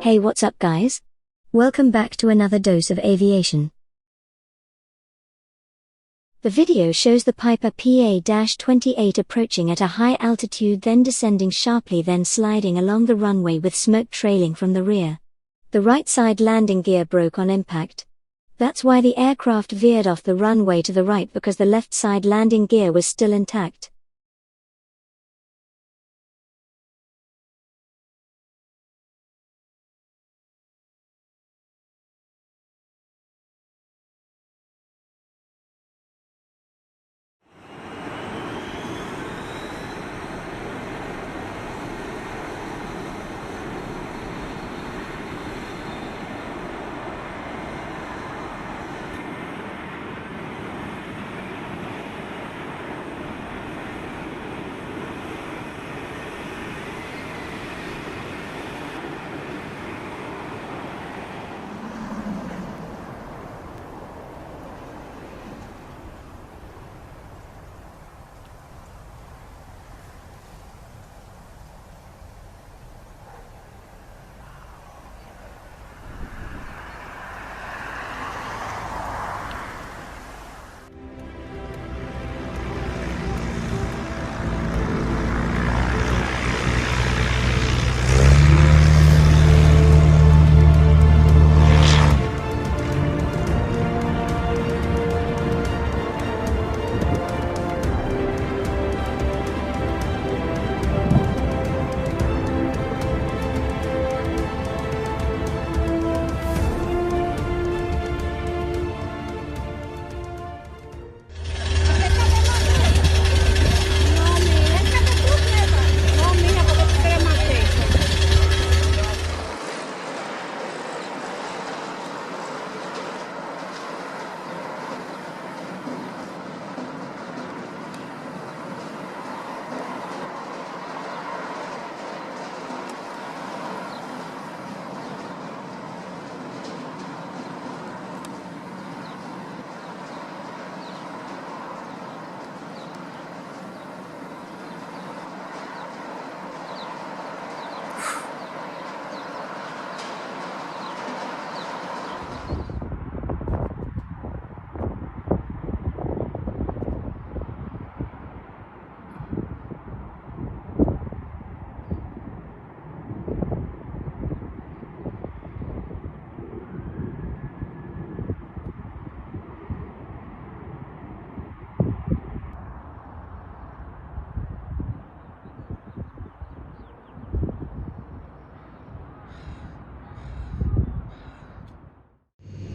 Hey, what's up guys? Welcome back to another dose of aviation. The video shows the Piper PA-28 approaching at a high altitude, then descending sharply, then sliding along the runway with smoke trailing from the rear. The right side landing gear broke on impact. That's why the aircraft veered off the runway to the right, because the left side landing gear was still intact.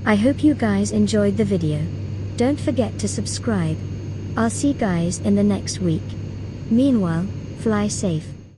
I hope you guys enjoyed the video. Don't forget to subscribe. I'll see you guys in the next week. Meanwhile, fly safe.